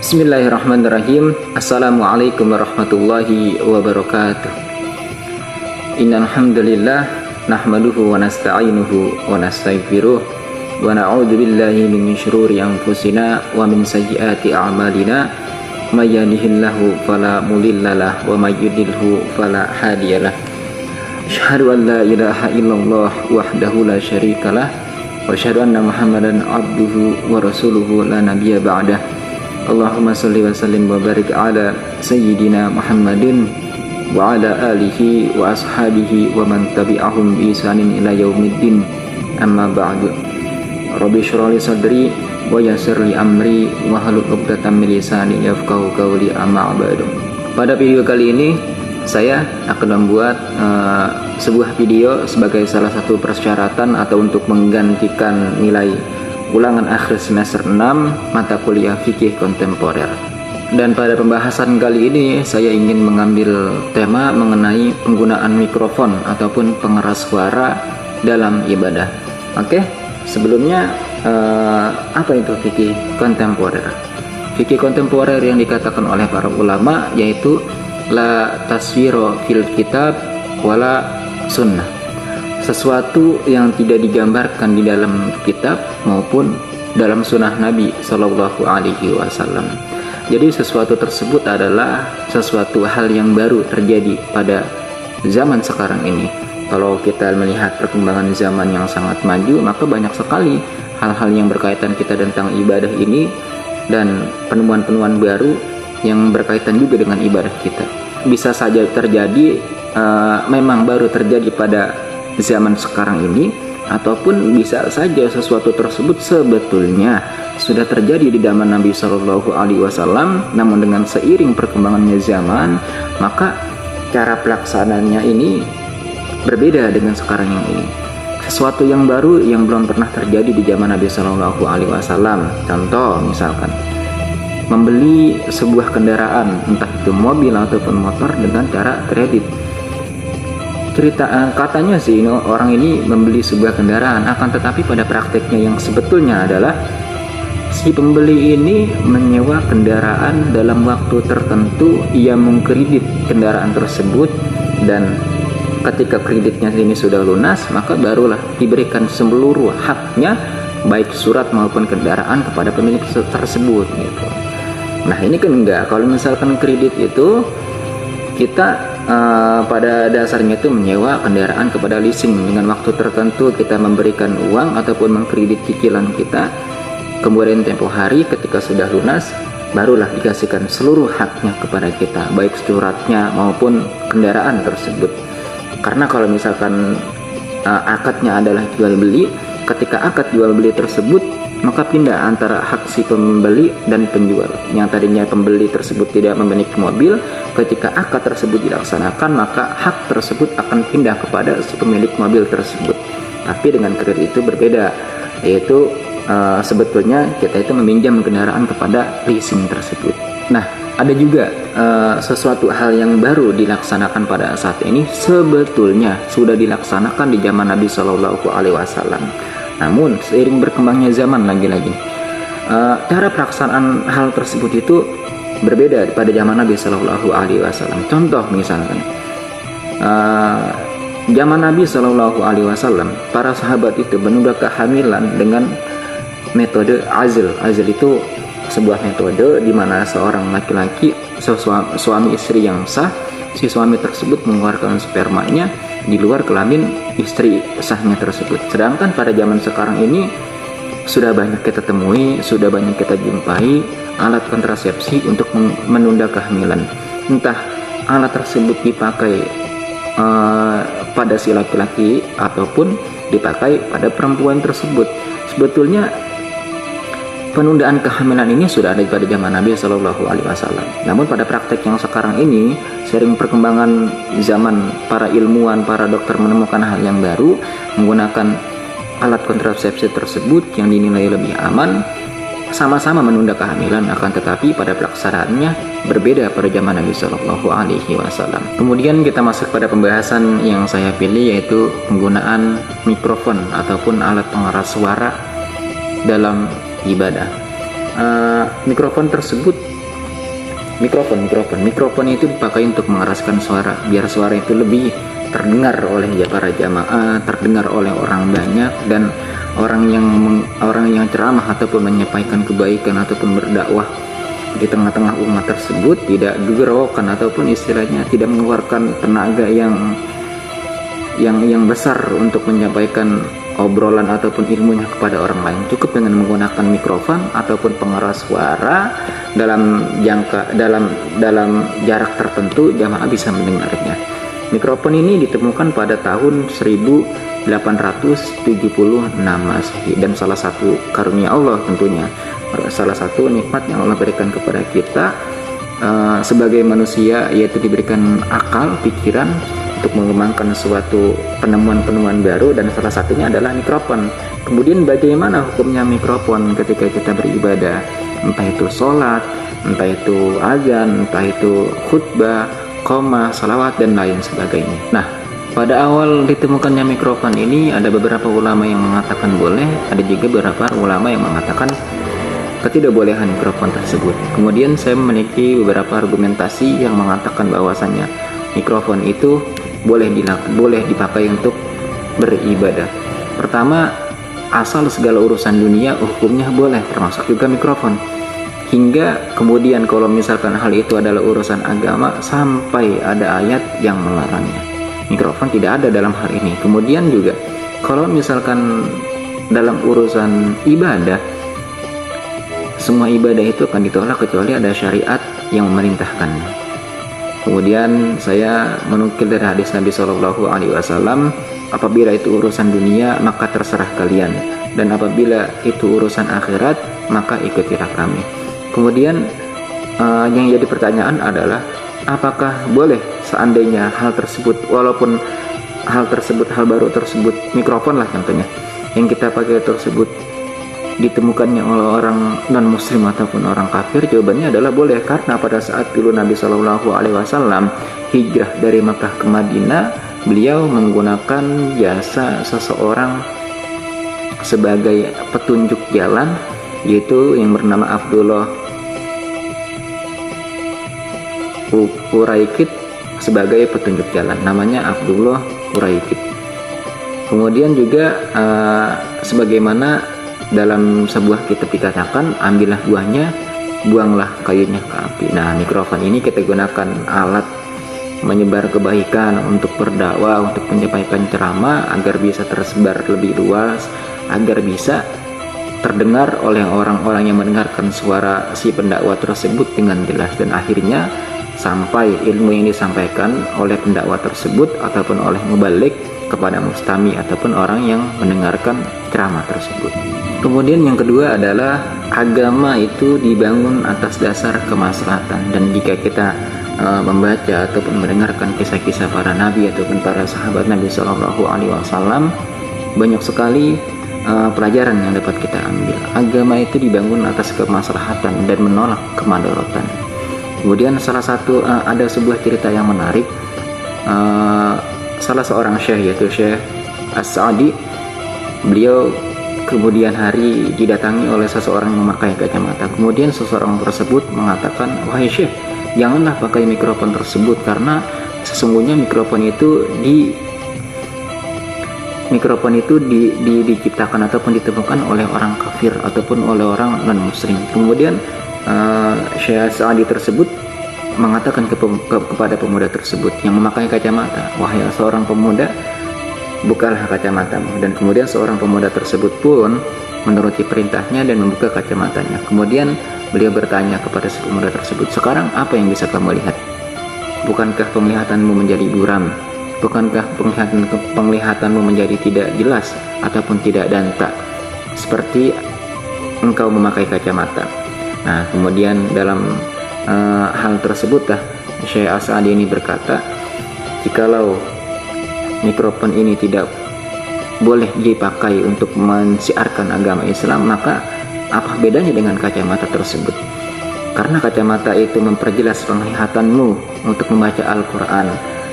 Bismillahirrahmanirrahim. Assalamualaikum warahmatullahi wabarakatuh. Innal hamdalillah nahmaduhu wa nasta'inuhu wa nastaghfiruh wa na'udzu billahi min syururi anfusina wa min sayyiati a'malina may yahdihillahu fala mudhillalah wa may yudhlilhu fala hadiyalah. Asyhadu an la ilaha illallah wahdahu la syarikalah wa asyhadu anna Muhammadan abduhu wa rasuluhu la nabiyya ba'dah. Allahumma salli wa sallim wa barik ala sayyidina Muhammadin wa ala alihi wa ashabihi wa man tabi'ahum bi ihsanin ila yaumiddin. Amma ba'du. Rabbi shrah li sadri wa yassir li amri wa hlul 'uqdatam min lisani yafqahu qawli. Amma ba'du. Pada video kali ini saya akan membuat sebuah video sebagai salah satu persyaratan atau untuk menggantikan nilai ulangan akhir semester 6 mata kuliah fikih kontemporer. Dan pada pembahasan kali ini saya ingin mengambil tema mengenai penggunaan mikrofon ataupun pengeras suara dalam ibadah. Oke, sebelumnya apa itu fikih kontemporer? Fikih kontemporer yang dikatakan oleh para ulama yaitu la taswiro fil kitab wala sunnah, sesuatu yang tidak digambarkan di dalam kitab maupun dalam sunnah Nabi Shallallahu Alaihi Wasallam. Jadi sesuatu tersebut adalah sesuatu hal yang baru terjadi pada zaman sekarang ini. Kalau kita melihat perkembangan zaman yang sangat maju, maka banyak sekali hal-hal yang berkaitan kita tentang ibadah ini dan penemuan-penemuan baru yang berkaitan juga dengan ibadah kita. Bisa saja terjadi memang baru terjadi pada zaman sekarang ini, ataupun bisa saja sesuatu tersebut sebetulnya sudah terjadi di zaman Nabi Shallallahu Alaihi Wasallam, namun dengan seiring perkembangannya zaman maka cara pelaksanaannya ini berbeda dengan sekarang yang ini. Sesuatu yang baru yang belum pernah terjadi di zaman Nabi Shallallahu Alaihi Wasallam. Contoh misalkan membeli sebuah kendaraan, entah itu mobil ataupun motor dengan cara kredit. Katanya sih orang ini membeli sebuah kendaraan, akan tetapi pada prakteknya yang sebetulnya adalah si pembeli ini menyewa kendaraan dalam waktu tertentu, ia mengkredit kendaraan tersebut, dan ketika kreditnya ini sudah lunas maka barulah diberikan seluruh haknya baik surat maupun kendaraan kepada pemilik tersebut gitu. Nah ini kan enggak, kalau misalkan kredit itu kita pada dasarnya itu menyewa kendaraan kepada leasing dengan waktu tertentu, kita memberikan uang ataupun mengkredit cicilan kita, kemudian tempo hari ketika sudah lunas barulah dikasihkan seluruh haknya kepada kita, baik suratnya maupun kendaraan tersebut. Karena kalau misalkan akadnya adalah jual beli, ketika akad jual beli tersebut maka pindah antara hak si pembeli dan penjual. Yang tadinya pembeli tersebut tidak memiliki mobil, ketika akad tersebut dilaksanakan maka hak tersebut akan pindah kepada si pemilik mobil tersebut. Tapi dengan kredit itu berbeda, yaitu sebetulnya kita itu meminjam kendaraan kepada leasing tersebut. Nah, ada juga sesuatu hal yang baru dilaksanakan pada saat ini, sebetulnya sudah dilaksanakan di zaman Nabi Shallallahu Alaihi Wasallam. Namun seiring berkembangnya zaman lagi-lagi cara pelaksanaan hal tersebut itu berbeda pada zaman Nabi Shallallahu Alaihi Wasallam. Contoh misalkan zaman Nabi Shallallahu Alaihi Wasallam, para sahabat itu menunda kehamilan dengan metode azl. Azl itu sebuah metode di mana seorang laki-laki, suami istri yang sah, si suami tersebut mengeluarkan spermanya di luar kelamin istri sahnya tersebut. Sedangkan pada zaman sekarang ini sudah banyak kita temui, sudah banyak kita jumpai alat kontrasepsi untuk menunda kehamilan. Entah alat tersebut dipakai pada si laki-laki ataupun dipakai pada perempuan tersebut. Sebetulnya penundaan kehamilan ini sudah ada pada zaman Nabi Shallallahu Alaihi Wasallam. Namun pada praktek yang sekarang ini, sering perkembangan zaman, para ilmuwan, para dokter menemukan hal yang baru, menggunakan alat kontrasepsi tersebut yang dinilai lebih aman, sama-sama menunda kehamilan, akan tetapi pada pelaksanaannya berbeda pada zaman Nabi Shallallahu Alaihi Wasallam. Kemudian kita masuk pada pembahasan yang saya pilih, yaitu penggunaan mikrofon ataupun alat pengeras suara dalam ibadah. mikrofon tersebut, mikrofon itu dipakai untuk mengeraskan suara biar suara itu lebih terdengar oleh para jamaah, terdengar oleh orang banyak, dan orang yang ceramah ataupun menyampaikan kebaikan ataupun berdakwah di tengah-tengah umat tersebut tidak gerokan ataupun istilahnya tidak mengeluarkan tenaga yang besar untuk menyampaikan obrolan ataupun ilmunya kepada orang lain. Cukup dengan menggunakan mikrofon ataupun pengeras suara dalam jarak tertentu, jamaah bisa mendengarnya. Mikrofon ini ditemukan pada tahun 1876 Masehi, dan salah satu karunia Allah tentunya, salah satu nikmat yang Allah berikan kepada kita sebagai manusia, yaitu diberikan akal, pikiran untuk mengembangkan suatu penemuan-penemuan baru, dan salah satunya adalah mikrofon. Kemudian bagaimana hukumnya mikrofon ketika kita beribadah, entah itu sholat, entah itu azan, entah itu khutbah, qomah, salawat, dan lain sebagainya. Nah, pada awal ditemukannya mikrofon ini ada beberapa ulama yang mengatakan boleh, ada juga beberapa ulama yang mengatakan ketidakbolehan mikrofon tersebut. Kemudian saya memiliki beberapa argumentasi yang mengatakan bahwasannya mikrofon itu boleh dipakai untuk beribadah. Pertama, asal segala urusan dunia hukumnya boleh, termasuk juga mikrofon. Hingga kemudian kalau misalkan hal itu adalah urusan agama sampai ada ayat yang melarangnya, mikrofon tidak ada dalam hal ini. Kemudian juga kalau misalkan dalam urusan ibadah, semua ibadah itu akan ditolak kecuali ada syariat yang memerintahkannya. Kemudian saya menukil dari hadis Nabi Shallallahu Alaihi Wasallam, apabila itu urusan dunia maka terserah kalian, dan apabila itu urusan akhirat maka ikutilah kami. Kemudian yang jadi pertanyaan adalah, apakah boleh seandainya hal tersebut, walaupun hal baru tersebut, mikrofon lah contohnya, yang kita pakai tersebut ditemukannya oleh orang non muslim ataupun orang kafir? Jawabannya adalah boleh, karena pada saat dulu Nabi Shallallahu Alaihi Wasallam hijrah dari Makkah ke Madinah, beliau menggunakan jasa seseorang sebagai petunjuk jalan, yaitu yang bernama Abdullah Uraikid sebagai petunjuk jalan, namanya Abdullah Uraikid. Kemudian juga sebagaimana dalam sebuah kitab dikatakan, ambillah buahnya, buanglah kayunya ke api. Nah, mikrofon ini kita gunakan alat menyebar kebaikan, untuk berdakwah, untuk menyampaikan ceramah agar bisa tersebar lebih luas, agar bisa terdengar oleh orang-orang yang mendengarkan suara si pendakwah tersebut dengan jelas, dan akhirnya sampai ilmu yang disampaikan oleh pendakwah tersebut ataupun oleh mubalik kepada mustami ataupun orang yang mendengarkan ceramah tersebut. Kemudian yang kedua adalah agama itu dibangun atas dasar kemaslahatan, dan jika kita membaca ataupun mendengarkan kisah-kisah para nabi ataupun para sahabat Nabi Shallallahu Alaihi Wasallam, banyak sekali pelajaran yang dapat kita ambil. Agama itu dibangun atas kemaslahatan dan menolak kemadharatan. Kemudian ada sebuah cerita yang menarik. Salah seorang syekh, yaitu Syekh As-Sa'di, beliau kemudian hari didatangi oleh seseorang yang memakai kacamata. Kemudian seseorang tersebut mengatakan, wahai syekh, janganlah pakai mikrofon tersebut, karena sesungguhnya mikrofon itu diciptakan ataupun ditemukan oleh orang kafir ataupun oleh orang non muslim. Kemudian Syekh Sa'di tersebut mengatakan kepada pemuda tersebut yang memakai kacamata, wahai seorang pemuda, bukalah kacamatamu. Dan kemudian seorang pemuda tersebut pun menuruti perintahnya dan membuka kacamatanya. Kemudian beliau bertanya kepada si pemuda tersebut, sekarang apa yang bisa kamu lihat? Bukankah penglihatanmu menjadi buram? Bukankah penglihatanmu menjadi tidak jelas ataupun tidak danta seperti engkau memakai kacamata? Nah, kemudian dalam hal tersebut Syekh As-Sa'di ini berkata, jikalau mikrofon ini tidak boleh dipakai untuk mensiarkan agama Islam, maka apa bedanya dengan kacamata tersebut? Karena kacamata itu memperjelas penglihatanmu untuk membaca Al-Quran,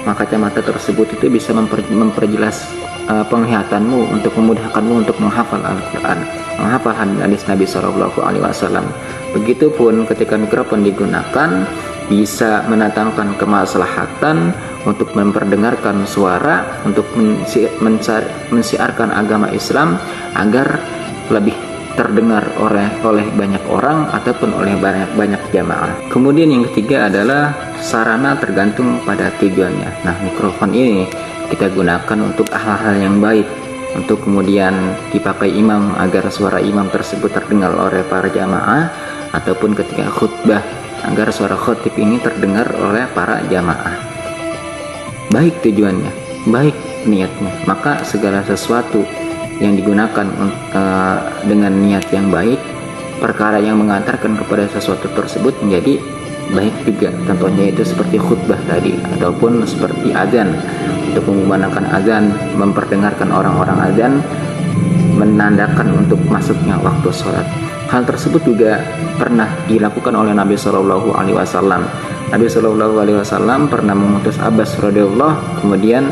maka kacamata tersebut itu bisa memperjelas penglihatanmu, untuk memudahkanmu untuk menghafal Al-Quran, menghafal hadis Nabi SAW. Begitupun ketika mikrofon digunakan bisa mendatangkan kemaslahatan untuk memperdengarkan suara, untuk mensiarkan agama Islam agar lebih terdengar oleh banyak orang ataupun oleh banyak jamaah. Kemudian yang ketiga adalah sarana tergantung pada tujuannya. Nah, mikrofon ini kita gunakan untuk hal-hal yang baik, untuk kemudian dipakai imam agar suara imam tersebut terdengar oleh para jamaah, ataupun ketika khutbah agar suara khotib ini terdengar oleh para jamaah. Baik tujuannya, baik niatnya, maka segala sesuatu yang digunakan dengan niat yang baik, perkara yang mengantarkan kepada sesuatu tersebut menjadi baik juga. Contohnya itu seperti khutbah tadi, ataupun seperti azan, untuk mengumandangkan azan, memperdengarkan orang-orang azan, menandakan untuk masuknya waktu sholat. Hal tersebut juga pernah dilakukan oleh Nabi Shallallahu Alaihi Wasallam. Nabi Shallallahu Alaihi Wasallam pernah mengutus Abbas radhiyallahu, kemudian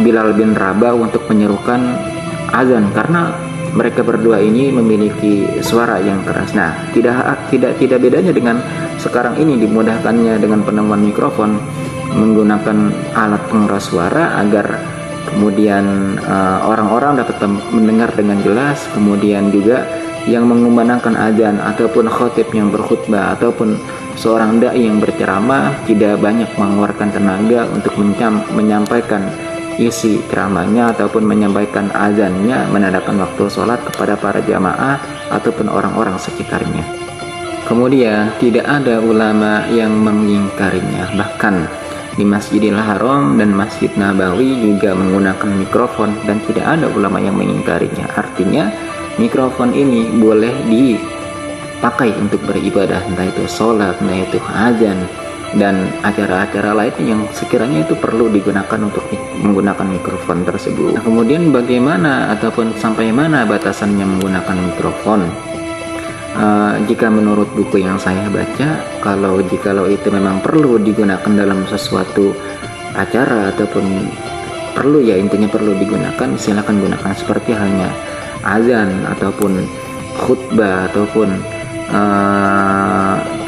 Bilal bin Rabah untuk menyerukan azan, karena mereka berdua ini memiliki suara yang keras. Nah, tidak bedanya dengan sekarang ini dimudahkannya dengan penemuan mikrofon, menggunakan alat pengeras suara agar kemudian orang-orang dapat mendengar dengan jelas. Kemudian juga yang mengumandangkan azan ataupun khotib yang berkhutbah ataupun seorang dai yang berceramah tidak banyak mengeluarkan tenaga untuk menyampaikan isi ceramahnya ataupun menyampaikan azannya, menandakan waktu sholat kepada para jamaah ataupun orang-orang sekitarnya. Kemudian tidak ada ulama yang mengingkarinya, bahkan di Masjidil Haram dan Masjid Nabawi juga menggunakan mikrofon dan tidak ada ulama yang mengingkarinya. Artinya mikrofon ini boleh dipakai untuk beribadah, entah itu sholat, entah itu azan, dan acara-acara lainnya yang sekiranya itu perlu digunakan untuk menggunakan mikrofon tersebut. Nah, kemudian bagaimana ataupun sampai mana batasannya menggunakan mikrofon? Jika menurut buku yang saya baca, jikalau itu memang perlu digunakan dalam sesuatu acara ataupun perlu, ya intinya perlu digunakan, silakan gunakan, seperti halnya azan ataupun khutbah ataupun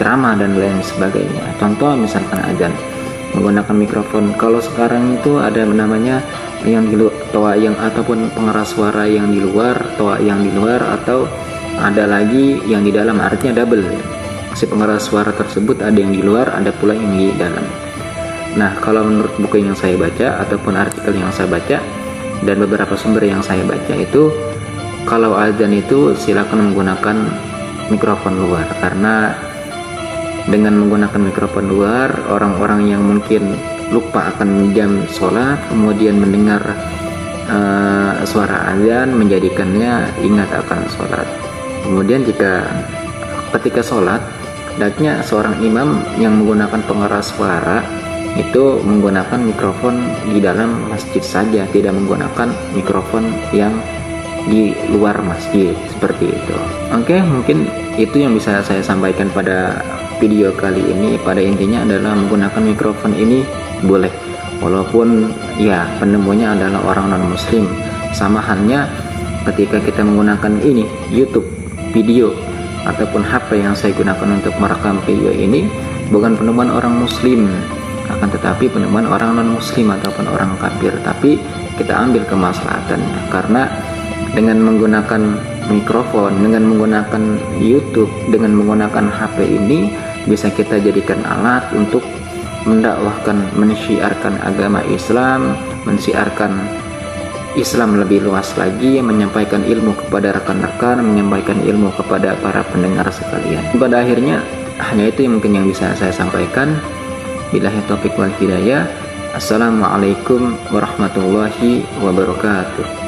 ceramah dan lain sebagainya. Contoh misalkan azan menggunakan mikrofon. Kalau sekarang itu ada namanya yang di luar, toa yang ataupun pengeras suara yang di luar, toa yang di luar, atau ada lagi yang di dalam, artinya double. Si pengeras suara tersebut ada yang di luar, ada pula yang di dalam. Nah, kalau menurut buku yang saya baca ataupun artikel yang saya baca dan beberapa sumber yang saya baca itu, kalau azan itu silakan menggunakan mikrofon luar, karena dengan menggunakan mikrofon luar, orang-orang yang mungkin lupa akan jam sholat kemudian mendengar suara azan menjadikannya ingat akan sholat. Kemudian ketika sholat, hendaknya seorang imam yang menggunakan pengeras suara itu menggunakan mikrofon di dalam masjid saja, tidak menggunakan mikrofon yang di luar masjid, seperti itu. Oke, mungkin itu yang bisa saya sampaikan pada video kali ini. Pada intinya adalah menggunakan mikrofon ini boleh, walaupun ya penemunya adalah orang non muslim. Sama halnya ketika kita menggunakan ini YouTube video ataupun HP yang saya gunakan untuk merekam video ini bukan penemuan orang muslim, akan tetapi penemuan orang non muslim ataupun orang kafir. Tapi kita ambil kemaslahatannya, karena dengan menggunakan mikrofon, dengan menggunakan YouTube, dengan menggunakan HP ini bisa kita jadikan alat untuk mendakwahkan, mensiarkan agama Islam, mensiarkan Islam lebih luas lagi, menyampaikan ilmu kepada rekan-rekan, menyampaikan ilmu kepada para pendengar sekalian. Pada akhirnya hanya itu yang mungkin yang bisa saya sampaikan. Billahi taufiq wal hidayah. Assalamualaikum warahmatullahi wabarakatuh.